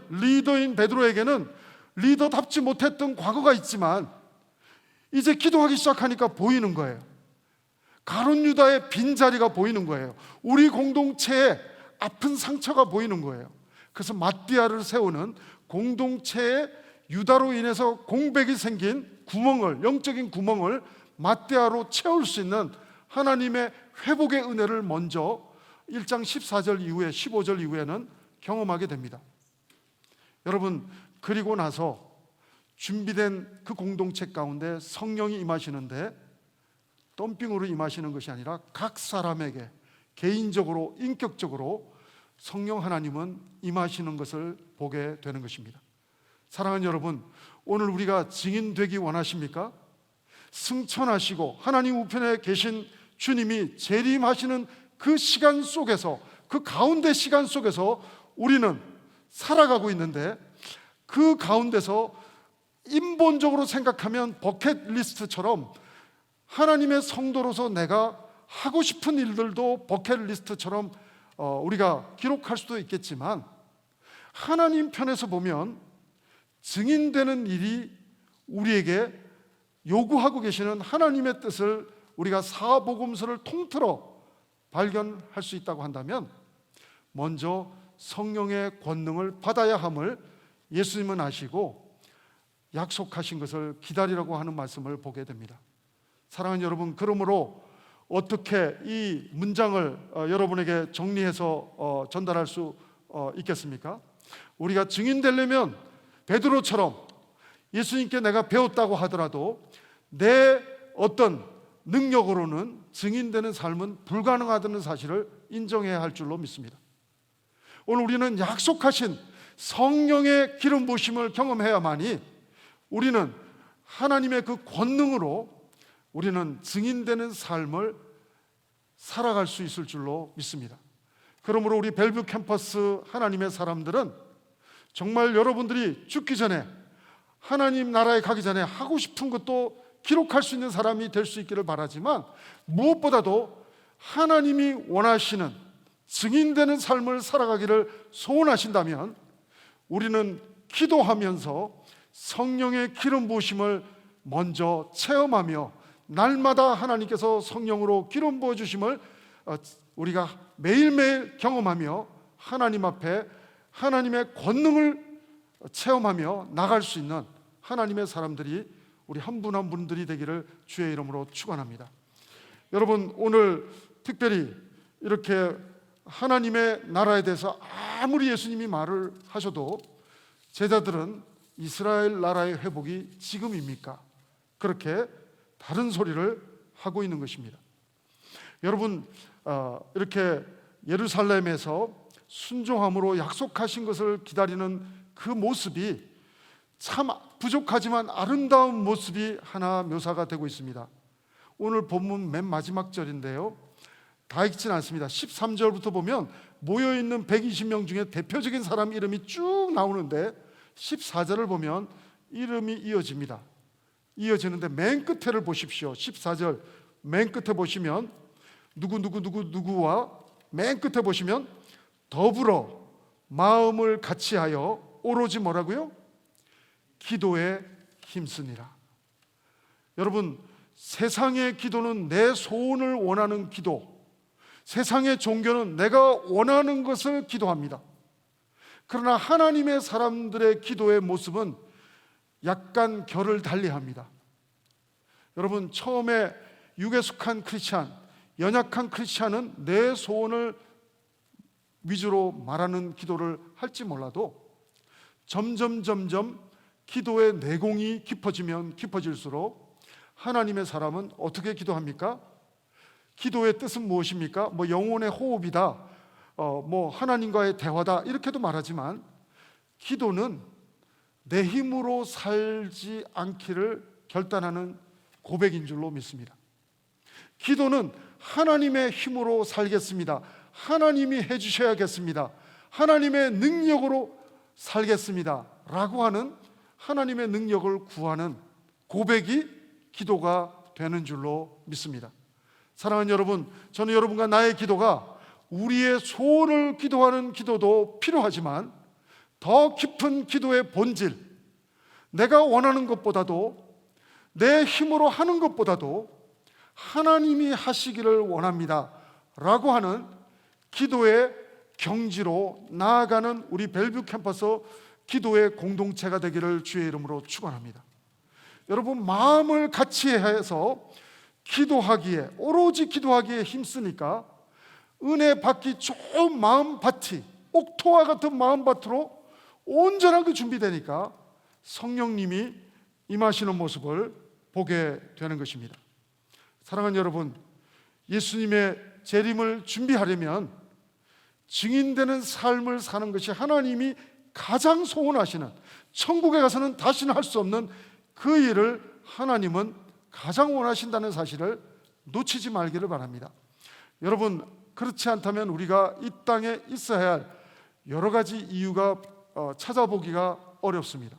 리더인 베드로에게는 리더답지 못했던 과거가 있지만 이제 기도하기 시작하니까 보이는 거예요. 가룟 유다의 빈자리가 보이는 거예요. 우리 공동체의 아픈 상처가 보이는 거예요. 그래서 마띠아를 세우는 공동체의 유다로 인해서 공백이 생긴 구멍을, 영적인 구멍을 맞대하로 채울 수 있는 하나님의 회복의 은혜를 먼저 1장 14절 이후에 15절 이후에는 경험하게 됩니다. 여러분, 그리고 나서 준비된 그 공동체 가운데 성령이 임하시는데 덤핑으로 임하시는 것이 아니라 각 사람에게 개인적으로, 인격적으로 성령 하나님은 임하시는 것을 보게 되는 것입니다. 사랑하는 여러분, 오늘 우리가 증인되기 원하십니까? 승천하시고 하나님 우편에 계신 주님이 재림하시는 그 시간 속에서, 그 가운데 시간 속에서 우리는 살아가고 있는데, 그 가운데서 인본적으로 생각하면 버킷리스트처럼 하나님의 성도로서 내가 하고 싶은 일들도 버킷리스트처럼 우리가 기록할 수도 있겠지만, 하나님 편에서 보면 증인되는 일이 우리에게 요구하고 계시는 하나님의 뜻을 우리가 사복음서를 통틀어 발견할 수 있다고 한다면, 먼저 성령의 권능을 받아야 함을 예수님은 아시고 약속하신 것을 기다리라고 하는 말씀을 보게 됩니다. 사랑하는 여러분, 그러므로 어떻게 이 문장을 여러분에게 정리해서 전달할 수 있겠습니까? 우리가 증인되려면 베드로처럼 예수님께 내가 배웠다고 하더라도 내 어떤 능력으로는 증인되는 삶은 불가능하다는 사실을 인정해야 할 줄로 믿습니다. 오늘 우리는 약속하신 성령의 기름 부으심을 경험해야만이 우리는 하나님의 그 권능으로 우리는 증인되는 삶을 살아갈 수 있을 줄로 믿습니다. 그러므로 우리 벨뷰 캠퍼스 하나님의 사람들은 정말 여러분들이 죽기 전에, 하나님 나라에 가기 전에 하고 싶은 것도 기록할 수 있는 사람이 될 수 있기를 바라지만, 무엇보다도 하나님이 원하시는 증인되는 삶을 살아가기를 소원하신다면 우리는 기도하면서 성령의 기름 부으심을 먼저 체험하며, 날마다 하나님께서 성령으로 기름 부어주심을 우리가 매일매일 경험하며 하나님 앞에 하나님의 권능을 체험하며 나갈 수 있는 하나님의 사람들이 우리 한 분 한 분들이 되기를 주의 이름으로 축원합니다. 여러분, 오늘 특별히 이렇게 하나님의 나라에 대해서 아무리 예수님이 말을 하셔도 제자들은 이스라엘 나라의 회복이 지금입니까? 그렇게 다른 소리를 하고 있는 것입니다. 여러분, 이렇게 예루살렘에서 순종함으로 약속하신 것을 기다리는 그 모습이 참 부족하지만 아름다운 모습이 하나 묘사가 되고 있습니다. 오늘 본문 맨 마지막 절인데요, 다 읽지는 않습니다. 13절부터 보면 모여있는 120명 중에 대표적인 사람 이름이 쭉 나오는데 14절을 보면 이름이 이어집니다. 이어지는데 맨 끝에를 보십시오. 14절 맨 끝에 보시면 누구와 맨 끝에 보시면 더불어 마음을 같이하여 오로지 뭐라고요? 기도에 힘쓰니라. 여러분, 세상의 기도는 내 소원을 원하는 기도, 세상의 종교는 내가 원하는 것을 기도합니다. 그러나 하나님의 사람들의 기도의 모습은 약간 결을 달리합니다. 여러분, 처음에 육에 속한 크리스찬, 연약한 크리스찬은 내 소원을 위주로 말하는 기도를 할지 몰라도 점점 기도의 내공이 깊어지면 깊어질수록 하나님의 사람은 어떻게 기도합니까? 기도의 뜻은 무엇입니까? 영혼의 호흡이다, 하나님과의 대화다, 이렇게도 말하지만 기도는 내 힘으로 살지 않기를 결단하는 고백인 줄로 믿습니다. 기도는 하나님의 힘으로 살겠습니다, 하나님이 해주셔야겠습니다, 하나님의 능력으로 살겠습니다 라고 하는 하나님의 능력을 구하는 고백이 기도가 되는 줄로 믿습니다. 사랑하는 여러분, 저는 여러분과 나의 기도가 우리의 소원을 기도하는 기도도 필요하지만 더 깊은 기도의 본질, 내가 원하는 것보다도, 내 힘으로 하는 것보다도 하나님이 하시기를 원합니다 라고 하는 기도의 경지로 나아가는 우리 벨뷰 캠퍼스 기도의 공동체가 되기를 주의 이름으로 축원합니다. 여러분 마음을 같이 해서 기도하기에, 오로지 기도하기에 힘쓰니까 은혜 받기 좋은 마음밭이 옥토와 같은 마음밭으로 온전하게 준비되니까 성령님이 임하시는 모습을 보게 되는 것입니다. 사랑하는 여러분, 예수님의 재림을 준비하려면 증인되는 삶을 사는 것이 하나님이 가장 소원하시는, 천국에 가서는 다시는 할 수 없는 그 일을 하나님은 가장 원하신다는 사실을 놓치지 말기를 바랍니다. 여러분, 그렇지 않다면 우리가 이 땅에 있어야 할 여러 가지 이유가 찾아보기가 어렵습니다.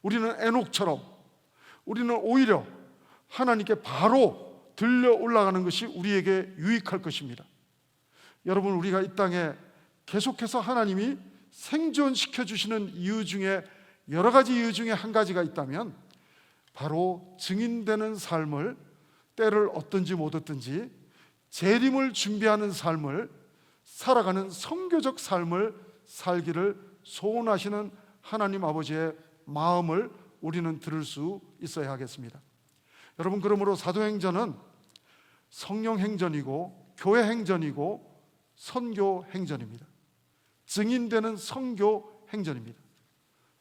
우리는 에녹처럼 우리는 오히려 하나님께 바로 들려 올라가는 것이 우리에게 유익할 것입니다. 여러분, 우리가 이 땅에 계속해서 하나님이 생존시켜 주시는 이유 중에, 여러 가지 이유 중에 한 가지가 있다면 바로 증인되는 삶을, 때를 얻든지 못 얻든지 재림을 준비하는 삶을 살아가는 선교적 삶을 살기를 소원하시는 하나님 아버지의 마음을 우리는 들을 수 있어야 하겠습니다. 여러분, 그러므로 사도행전은 성령 행전이고 교회 행전이고 선교 행전입니다. 증인되는 선교 행전입니다.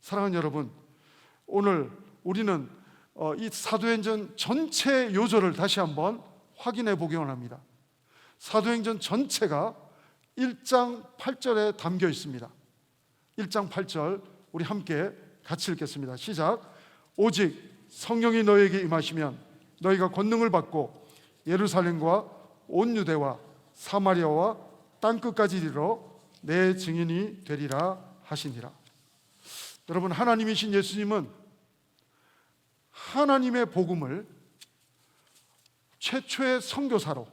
사랑하는 여러분, 오늘 우리는 이 사도행전 전체 요절을 다시 한번 확인해 보기 원합니다. 사도행전 전체가 1장 8절에 담겨 있습니다. 1장 8절 우리 함께 같이 읽겠습니다. 시작. 오직 성령이 너에게 임하시면 너희가 권능을 받고 예루살렘과 온 유대와 사마리아와 땅끝까지 이르러 내 증인이 되리라 하시니라. 여러분, 하나님이신 예수님은 하나님의 복음을 최초의 선교사로,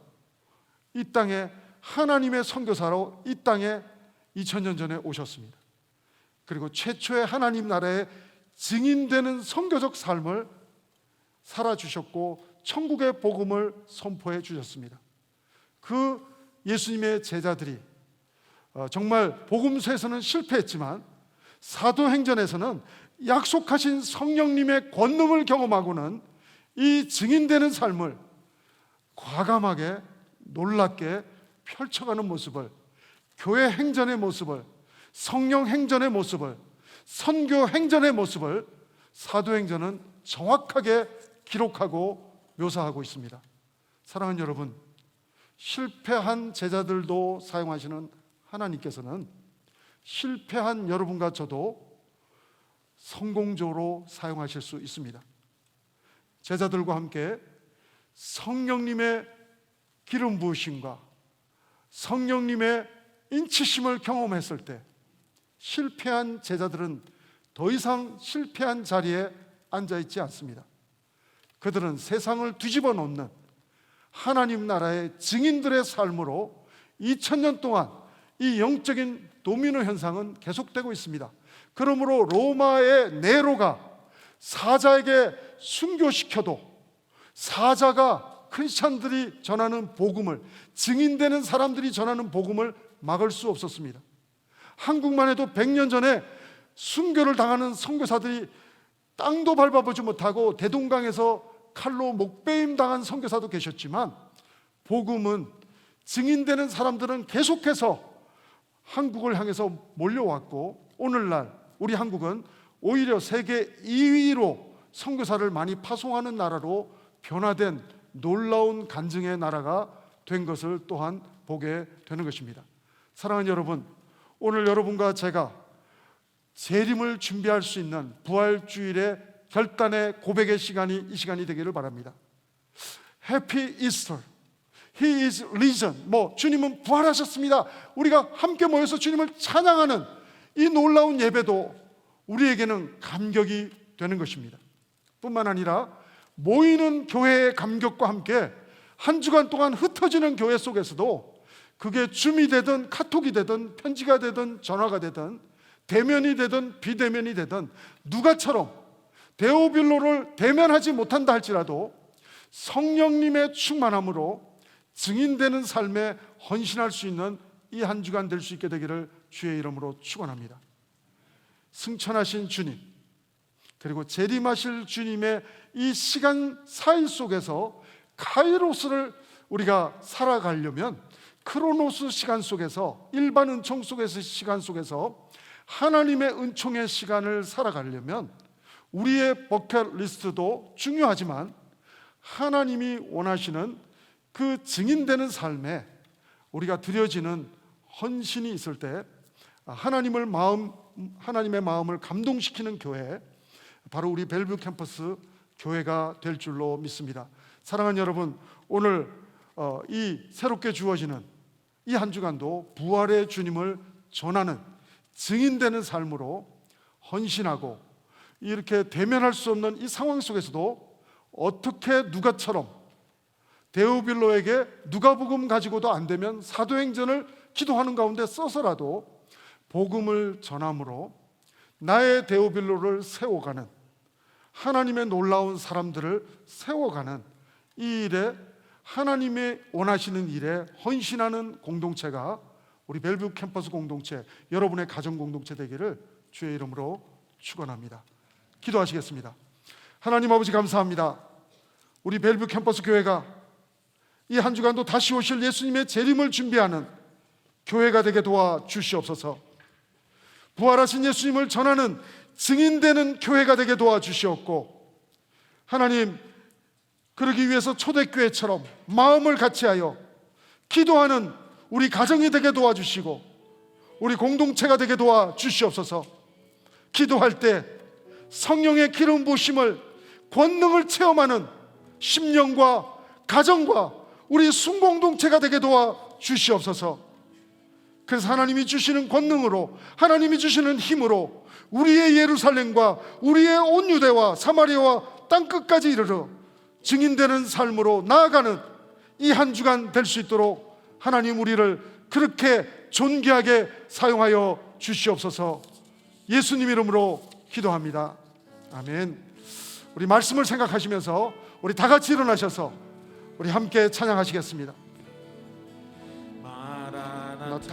이 땅에 하나님의 선교사로 이 땅에 2000년 전에 오셨습니다. 그리고 최초의 하나님 나라의 증인되는 선교적 삶을 살아주셨고 천국의 복음을 선포해 주셨습니다. 그 예수님의 제자들이 정말 복음서에서는 실패했지만 사도행전에서는 약속하신 성령님의 권능을 경험하고는 이 증인되는 삶을 과감하게 놀랍게 펼쳐가는 모습을, 교회 행전의 모습을, 성령 행전의 모습을, 선교 행전의 모습을 사도행전은 정확하게 기록하고 묘사하고 있습니다. 사랑하는 여러분, 실패한 제자들도 사용하시는 하나님께서는 실패한 여러분과 저도 성공적으로 사용하실 수 있습니다. 제자들과 함께 성령님의 기름 부으심과 성령님의 인치심을 경험했을 때 실패한 제자들은 더 이상 실패한 자리에 앉아있지 않습니다. 그들은 세상을 뒤집어 놓는 하나님 나라의 증인들의 삶으로 2000년 동안 이 영적인 도미노 현상은 계속되고 있습니다. 그러므로 로마의 네로가 사자에게 순교시켜도 사자가 크리스찬들이 전하는 복음을, 증인되는 사람들이 전하는 복음을 막을 수 없었습니다. 한국만 해도 100년 전에 순교를 당하는 선교사들이 땅도 밟아보지 못하고 대동강에서 칼로 목베임 당한 선교사도 계셨지만, 복음은, 증인되는 사람들은 계속해서 한국을 향해서 몰려왔고, 오늘날 우리 한국은 오히려 세계 2위로 선교사를 많이 파송하는 나라로 변화된 놀라운 간증의 나라가 된 것을 또한 보게 되는 것입니다. 사랑하는 여러분, 오늘 여러분과 제가 재림을 준비할 수 있는 부활주일의 결단의 고백의 시간이 이 시간이 되기를 바랍니다. Happy Easter, He is risen. 주님은 부활하셨습니다. 우리가 함께 모여서 주님을 찬양하는 이 놀라운 예배도 우리에게는 감격이 되는 것입니다. 뿐만 아니라 모이는 교회의 감격과 함께 한 주간 동안 흩어지는 교회 속에서도, 그게 줌이 되든 카톡이 되든 편지가 되든 전화가 되든 대면이 되든 비대면이 되든 누가처럼 데오빌로를 대면하지 못한다 할지라도 성령님의 충만함으로 증인되는 삶에 헌신할 수 있는 이 한 주간 될 수 있게 되기를 주의 이름으로 축원합니다. 승천하신 주님, 그리고 재림하실 주님의 이 시간 사이 속에서 카이로스를 우리가 살아가려면, 크로노스 시간 속에서, 일반 은총 속에서 시간 속에서 하나님의 은총의 시간을 살아가려면 우리의 버킷리스트도 중요하지만 하나님이 원하시는 그 증인되는 삶에 우리가 드려지는 헌신이 있을 때 하나님의 마음을 감동시키는 교회, 바로 우리 벨뷰 캠퍼스 교회가 될 줄로 믿습니다. 사랑하는 여러분, 오늘 이 새롭게 주어지는 이 한 주간도 부활의 주님을 전하는 증인되는 삶으로 헌신하고, 이렇게 대면할 수 없는 이 상황 속에서도 어떻게 누가처럼 데오빌로에게 누가복음 가지고도 안 되면 사도행전을 기도하는 가운데 써서라도 복음을 전함으로 나의 데오빌로를 세워가는, 하나님의 놀라운 사람들을 세워가는 이 일에, 하나님의 원하시는 일에 헌신하는 공동체가 우리 벨뷰 캠퍼스 공동체, 여러분의 가정 공동체 되기를 주의 이름으로 축원합니다. 기도하시겠습니다. 하나님 아버지, 감사합니다. 우리 벨뷰 캠퍼스 교회가 이 한 주간도 다시 오실 예수님의 재림을 준비하는 교회가 되게 도와주시옵소서. 부활하신 예수님을 전하는 증인되는 교회가 되게 도와주시옵고, 하나님, 그러기 위해서 초대교회처럼 마음을 같이하여 기도하는 우리 가정이 되게 도와주시고 우리 공동체가 되게 도와주시옵소서. 기도할 때 성령의 기름 부으심을, 권능을 체험하는 심령과 가정과 우리 순공동체가 되게 도와주시옵소서. 그래서 하나님이 주시는 권능으로, 하나님이 주시는 힘으로 우리의 예루살렘과 우리의 온 유대와 사마리아와 땅끝까지 이르러 증인되는 삶으로 나아가는 이 한 주간 될 수 있도록 하나님, 우리를 그렇게 존귀하게 사용하여 주시옵소서. 예수님 이름으로 기도합니다. 아멘. 우리 말씀을 생각하시면서 우리 다 같이 일어나셔서 우리 함께 찬양하시겠습니다. 마라나타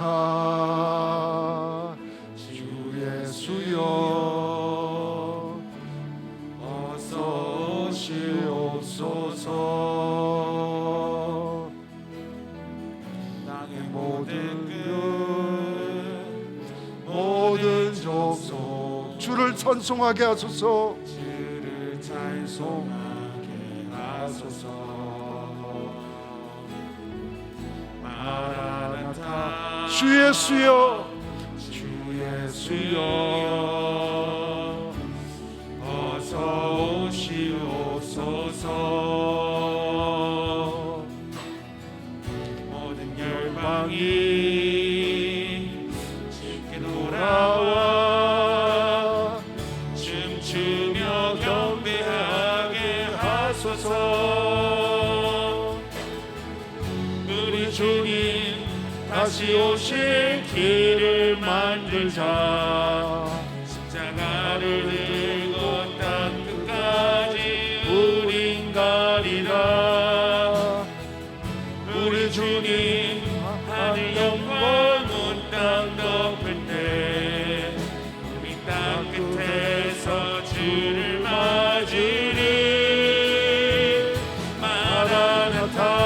주 예수여 어서 오시옵소서. 땅의 모든 모든 족속 주를 찬송하게 하소서. 주를 찬송하게 하소서. 마라나타 주 예수여, 주 예수여 어서 오시옵소서. 모든 열방이 주께 돌아와 춤추며 경배하게 하소서. 우리 주님 다시 오실 길을 만들자. 십자가를 들고 땅 끝까지 우린 가리라. 우리 주님 하늘 영광은 땅 덮을 때 우리 땅 끝에서 주를 맞으리. 마라나타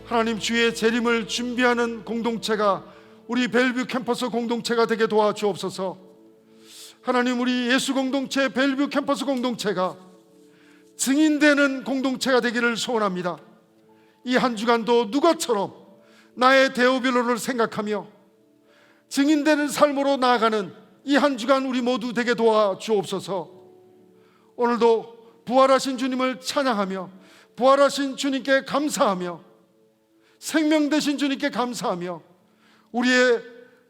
하나님, 주의 재림을 준비하는 공동체가 우리 벨뷰 캠퍼스 공동체가 되게 도와주옵소서. 하나님, 우리 예수 공동체, 벨뷰 캠퍼스 공동체가 증인되는 공동체가 되기를 소원합니다. 이 한 주간도 누가처럼 나의 데오빌로를 생각하며 증인되는 삶으로 나아가는 이 한 주간 우리 모두 되게 도와주옵소서. 오늘도 부활하신 주님을 찬양하며 부활하신 주님께 감사하며 생명 되신 주님께 감사하며 우리의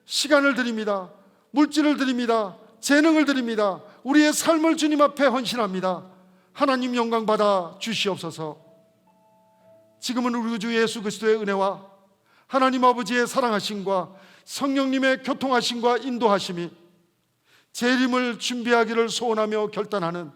시간을 드립니다. 물질을 드립니다. 재능을 드립니다. 우리의 삶을 주님 앞에 헌신합니다. 하나님 영광 받아 주시옵소서. 지금은 우리 주 예수 그리스도의 은혜와 하나님 아버지의 사랑하심과 성령님의 교통하심과 인도하심이 재림을 준비하기를 소원하며 결단하는,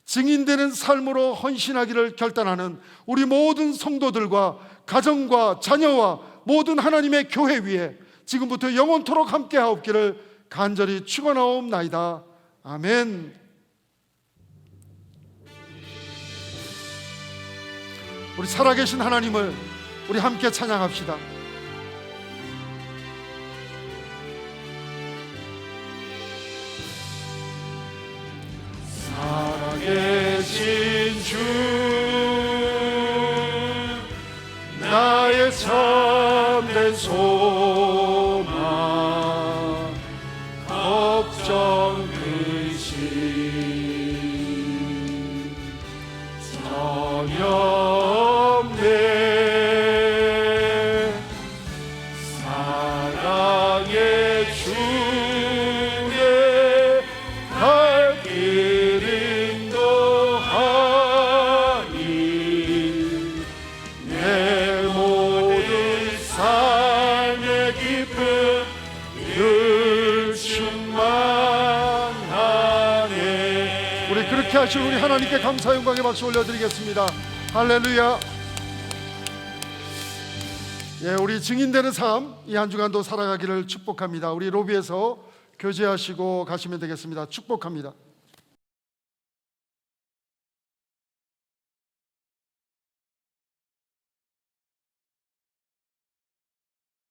증인되는 삶으로 헌신하기를 결단하는 우리 모든 성도들과 가정과 자녀와 모든 하나님의 교회 위에 지금부터 영원토록 함께하옵기를 간절히 축원하옵나이다. 아멘. 우리 살아계신 하나님을 우리 함께 찬양합시다. 살아계신 주, 나의 참된 소망, 걱정 근심 전혀 없네. 사랑의 주의 갈 길 인도하니 내 모든 삶의 기쁨 늘 충만하네. 우리 그렇게 하실 우리 하나님께 감사 영광의 박수 올려드리겠습니다. 할렐루야. 예, 우리 증인되는 삶 이 한 주간도 살아가기를 축복합니다. 우리 로비에서 교제하시고 가시면 되겠습니다. 축복합니다.